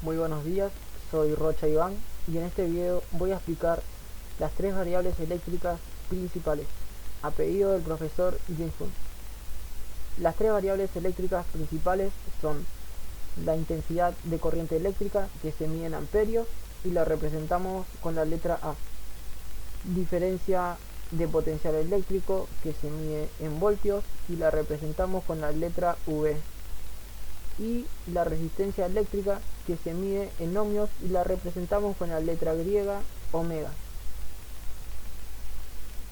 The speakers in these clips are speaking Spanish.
Muy buenos días, soy Rocha Iván y en este video voy a explicar las tres variables eléctricas principales, a pedido del profesor Jinsun. Las tres variables eléctricas principales son la intensidad de corriente eléctrica, que se mide en amperios y la representamos con la letra A. Diferencia de potencial eléctrico, que se mide en voltios y la representamos con la letra V. Y la resistencia eléctrica, que se mide en ohmios y la representamos con la letra griega omega.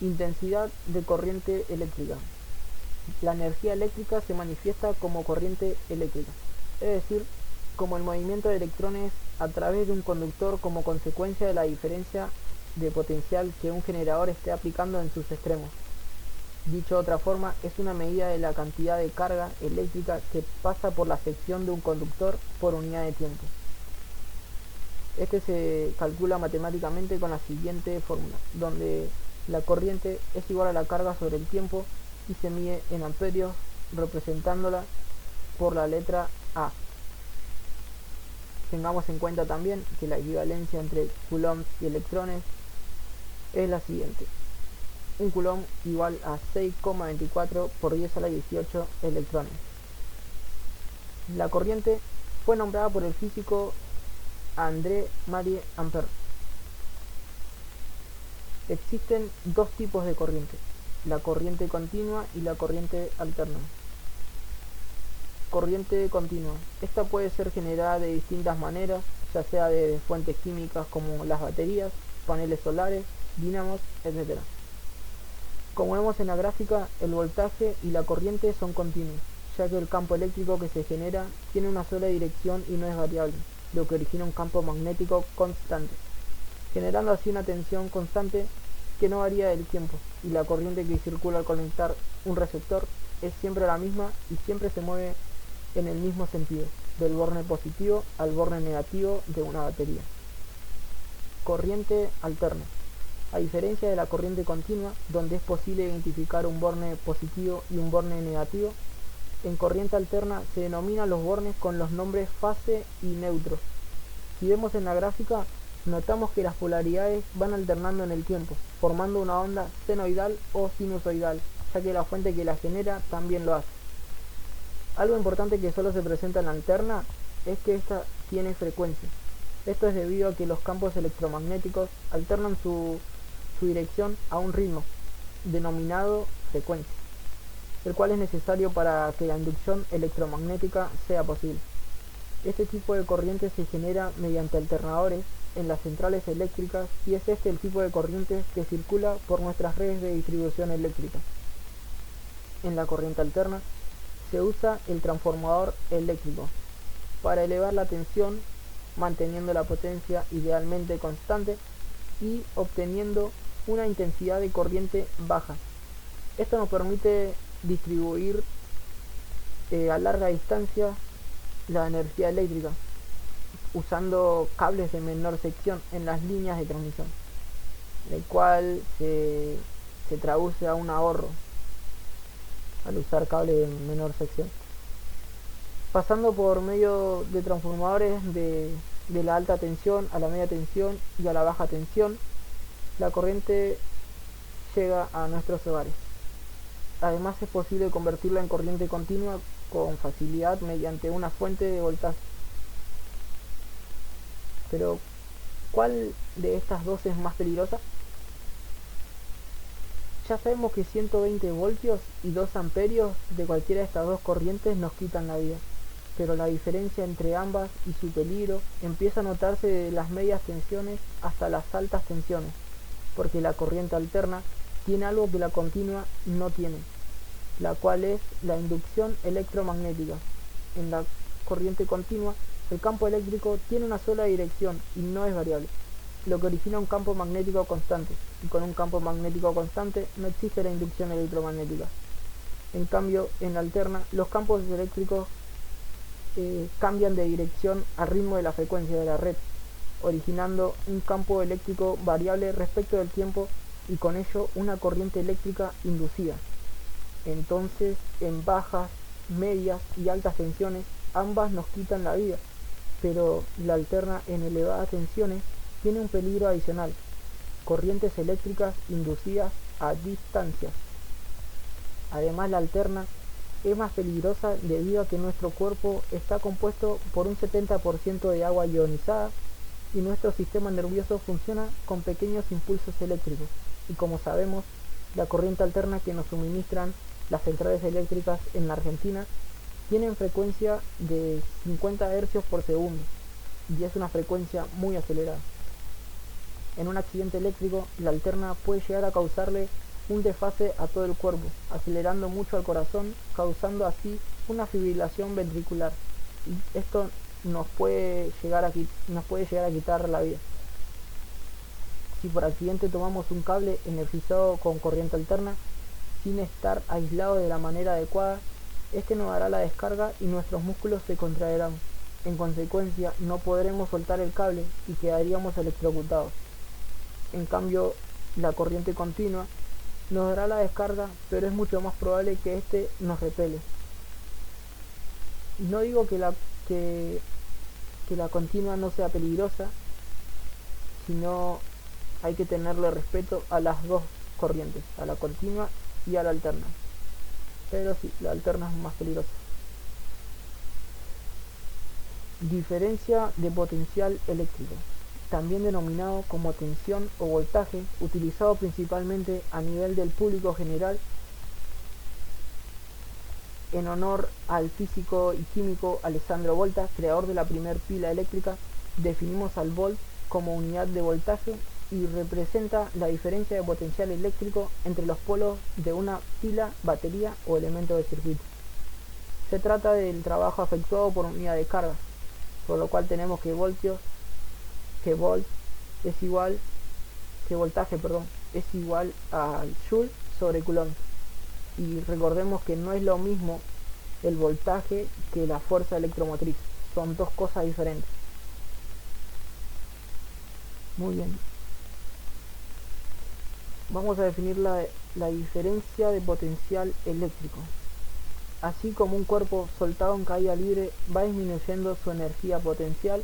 Intensidad de corriente eléctrica. La energía eléctrica se manifiesta como corriente eléctrica, es decir, como el movimiento de electrones a través de un conductor como consecuencia de la diferencia de potencial que un generador esté aplicando en sus extremos. Dicho de otra forma, es una medida de la cantidad de carga eléctrica que pasa por la sección de un conductor por unidad de tiempo. Este se calcula matemáticamente con la siguiente fórmula, donde la corriente es igual a la carga sobre el tiempo y se mide en amperios, representándola por la letra A. Tengamos en cuenta también que la equivalencia entre coulombs y electrones es la siguiente: un coulomb igual a 6,24 por 10 a la 18 electrones. La corriente fue nombrada por el físico André-Marie Ampère. Existen dos tipos de corriente: la corriente continua y la corriente alterna. Corriente continua. Esta puede ser generada de distintas maneras, ya sea de fuentes químicas como las baterías, paneles solares, dínamos, etc. Como vemos en la gráfica, el voltaje y la corriente son continuos, ya que el campo eléctrico que se genera tiene una sola dirección y no es variable, lo que origina un campo magnético constante, generando así una tensión constante que no varía del tiempo, y la corriente que circula al conectar un receptor es siempre la misma y siempre se mueve en el mismo sentido, del borne positivo al borne negativo de una batería. Corriente alterna. A diferencia de la corriente continua, donde es posible identificar un borne positivo y un borne negativo, en corriente alterna se denominan los bornes con los nombres fase y neutro. Si vemos en la gráfica, notamos que las polaridades van alternando en el tiempo, formando una onda senoidal o sinusoidal, ya que la fuente que la genera también lo hace. Algo importante que solo se presenta en la alterna es que esta tiene frecuencia. Esto es debido a que los campos electromagnéticos alternan su dirección a un ritmo, denominado frecuencia, el cual es necesario para que la inducción electromagnética sea posible. Este tipo de corriente se genera mediante alternadores en las centrales eléctricas y es este el tipo de corriente que circula por nuestras redes de distribución eléctrica. En la corriente alterna se usa el transformador eléctrico para elevar la tensión, manteniendo la potencia idealmente constante y obteniendo una intensidad de corriente baja. Esto nos permite distribuir a larga distancia la energía eléctrica usando cables de menor sección en las líneas de transmisión, el cual se traduce a un ahorro al usar cables de menor sección. Pasando por medio de transformadores de la alta tensión a la media tensión y a la baja tensión, la corriente llega a nuestros hogares. Además, es posible convertirla en corriente continua con facilidad mediante una fuente de voltaje. Pero, ¿cuál de estas dos es más peligrosa? Ya sabemos que 120 voltios y 2 amperios de cualquiera de estas dos corrientes nos quitan la vida, pero la diferencia entre ambas y su peligro empieza a notarse de las medias tensiones hasta las altas tensiones, porque la corriente alterna tiene algo que la continua no tiene, la cual es la inducción electromagnética. En la corriente continua, el campo eléctrico tiene una sola dirección y no es variable, lo que origina un campo magnético constante, y con un campo magnético constante no existe la inducción electromagnética. En cambio, en la alterna, los campos eléctricos cambian de dirección al ritmo de la frecuencia de la red, originando un campo eléctrico variable respecto del tiempo y con ello una corriente eléctrica inducida. Entonces, en bajas, medias y altas tensiones, ambas nos quitan la vida, pero la alterna en elevadas tensiones tiene un peligro adicional: corrientes eléctricas inducidas a distancias. Además, la alterna es más peligrosa debido a que nuestro cuerpo está compuesto por un 70% de agua ionizada y nuestro sistema nervioso funciona con pequeños impulsos eléctricos. Y como sabemos, la corriente alterna que nos suministran las centrales eléctricas en la Argentina tienen frecuencia de 50 Hz por segundo y es una frecuencia muy acelerada. En un accidente eléctrico, la alterna puede llegar a causarle un desfase a todo el cuerpo, acelerando mucho al corazón, causando así una fibrilación ventricular. Y esto nos puede llegar a quitar la vida. Si por accidente tomamos un cable energizado con corriente alterna, sin estar aislado de la manera adecuada, este no dará la descarga y nuestros músculos se contraerán. En consecuencia, no podremos soltar el cable y quedaríamos electrocutados. En cambio, la corriente continua nos dará la descarga, pero es mucho más probable que este nos repele. No digo que la continua no sea peligrosa, sino hay que tenerle respeto a las dos corrientes, a la continua y a la alterna. Pero sí, la alterna es más peligrosa. Diferencia de potencial eléctrico, también denominado como tensión o voltaje, utilizado principalmente a nivel del público general. En honor al físico y químico Alessandro Volta, creador de la primer pila eléctrica, definimos al volt como unidad de voltaje y representa la diferencia de potencial eléctrico entre los polos de una pila, batería o elemento de circuito. Se trata del trabajo efectuado por unidad de carga, por lo cual tenemos que voltaje, es igual al joule sobre coulomb. Y recordemos que no es lo mismo el voltaje que la fuerza electromotriz, son dos cosas diferentes. Muy bien, vamos a definir la diferencia de potencial eléctrico. Así como un cuerpo soltado en caída libre va disminuyendo su energía potencial,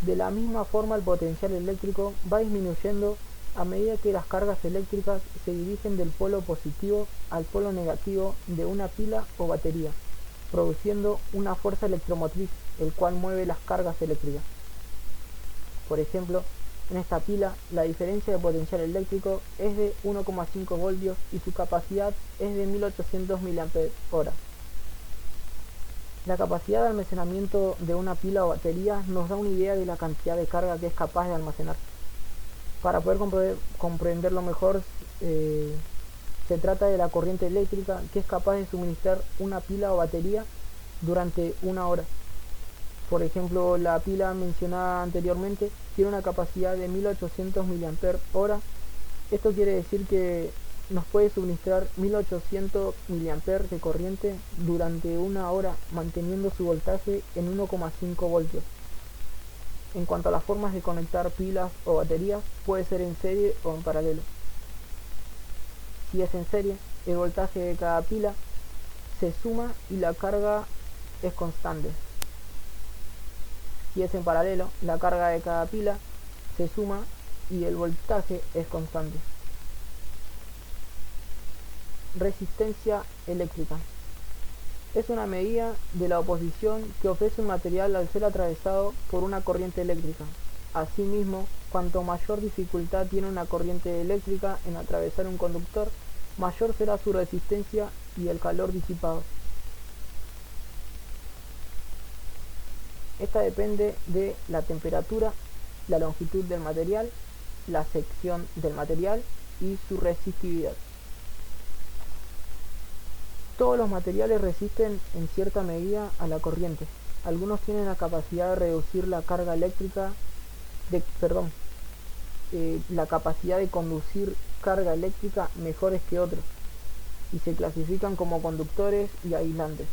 de la misma forma el potencial eléctrico va disminuyendo a medida que las cargas eléctricas se dirigen del polo positivo al polo negativo de una pila o batería, produciendo una fuerza electromotriz, el cual mueve las cargas eléctricas. Por ejemplo, en esta pila la diferencia de potencial eléctrico es de 1,5 voltios y su capacidad es de 1800 mAh. La capacidad de almacenamiento de una pila o batería nos da una idea de la cantidad de carga que es capaz de almacenar. Para poder comprenderlo mejor, se trata de la corriente eléctrica que es capaz de suministrar una pila o batería durante una hora. Por ejemplo, la pila mencionada anteriormente tiene una capacidad de 1800 mAh. Esto quiere decir que nos puede suministrar 1800 mA de corriente durante una hora, manteniendo su voltaje en 1,5 voltios. En cuanto a las formas de conectar pilas o baterías, puede ser en serie o en paralelo. Si es en serie, el voltaje de cada pila se suma y la carga es constante. Si es en paralelo, la carga de cada pila se suma y el voltaje es constante. Resistencia eléctrica. Es una medida de la oposición que ofrece un material al ser atravesado por una corriente eléctrica. Asimismo, cuanto mayor dificultad tiene una corriente eléctrica en atravesar un conductor, mayor será su resistencia y el calor disipado. Esta depende de la temperatura, la longitud del material, la sección del material y su resistividad. Todos los materiales resisten en cierta medida a la corriente. Algunos tienen la capacidad de reducir la carga eléctrica, la capacidad de conducir carga eléctrica mejores que otros, y se clasifican como conductores y aislantes.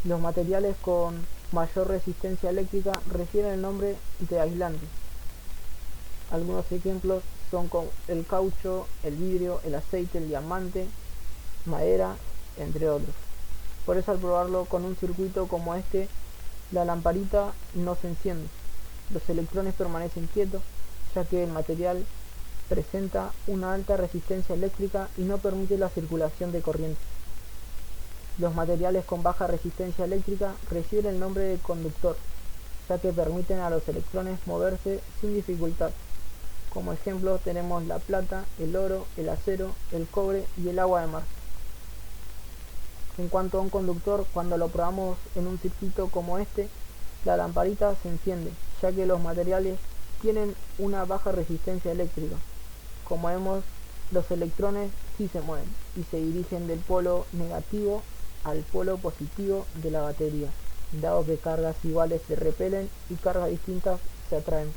Los materiales con mayor resistencia eléctrica reciben el nombre de aislantes. Algunos ejemplos son como el caucho, el vidrio, el aceite, el diamante, madera, entre otros. Por eso al probarlo con un circuito como este, La lamparita no se enciende. Los electrones permanecen quietos, ya que el material presenta una alta resistencia eléctrica y no permite la circulación de corriente. Los materiales con baja resistencia eléctrica reciben el nombre de conductor, ya que permiten a los electrones moverse sin dificultad. Como ejemplo tenemos la plata, el oro, el acero, el cobre y el agua de mar. En cuanto a un conductor, cuando lo probamos en un circuito como este, la lamparita se enciende, ya que los materiales tienen una baja resistencia eléctrica. Como vemos, los electrones sí se mueven y se dirigen del polo negativo al polo positivo de la batería, dado que cargas iguales se repelen y cargas distintas se atraen.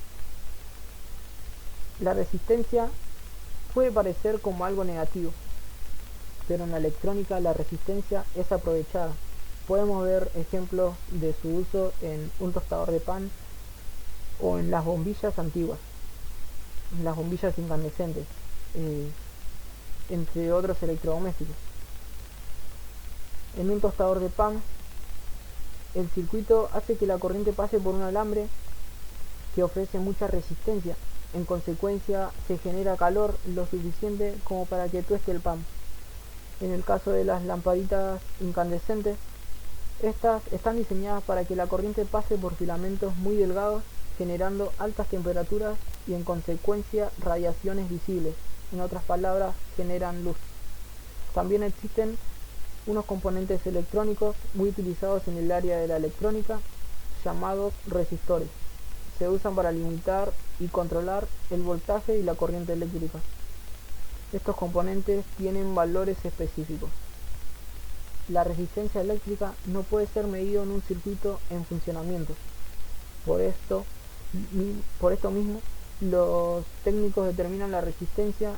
La resistencia puede parecer como algo negativo, pero en la electrónica la resistencia es aprovechada. Podemos ver ejemplos de su uso en un tostador de pan o en las bombillas antiguas, en las bombillas incandescentes, entre otros electrodomésticos. En un tostador de pan, el circuito hace que la corriente pase por un alambre que ofrece mucha resistencia. En consecuencia, se genera calor lo suficiente como para que tueste el pan. En el caso de las lamparitas incandescentes, estas están diseñadas para que la corriente pase por filamentos muy delgados, generando altas temperaturas y en consecuencia radiaciones visibles. En otras palabras, generan luz. También existen unos componentes electrónicos muy utilizados en el área de la electrónica, llamados resistores. Se usan para limitar y controlar el voltaje y la corriente eléctrica. Estos componentes tienen valores específicos. La resistencia eléctrica no puede ser medida en un circuito en funcionamiento. Por esto mismo, los técnicos determinan la resistencia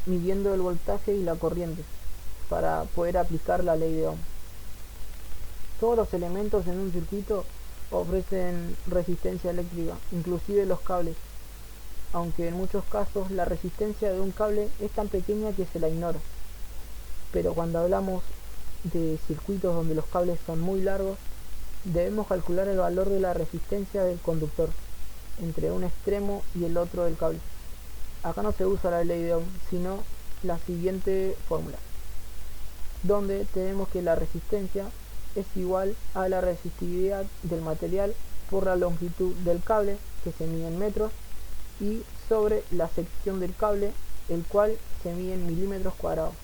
midiendo el voltaje y la corriente para poder aplicar la ley de Ohm. Todos los elementos en un circuito ofrecen resistencia eléctrica, inclusive los cables, aunque en muchos casos la resistencia de un cable es tan pequeña que se la ignora. Pero cuando hablamos de circuitos donde los cables son muy largos, debemos calcular el valor de la resistencia del conductor entre un extremo y el otro del cable. Acá no se usa la ley de Ohm, sino la siguiente fórmula, donde tenemos que la resistencia es igual a la resistividad del material por la longitud del cable, que se mide en metros, y sobre la sección del cable, el cual se mide en milímetros cuadrados.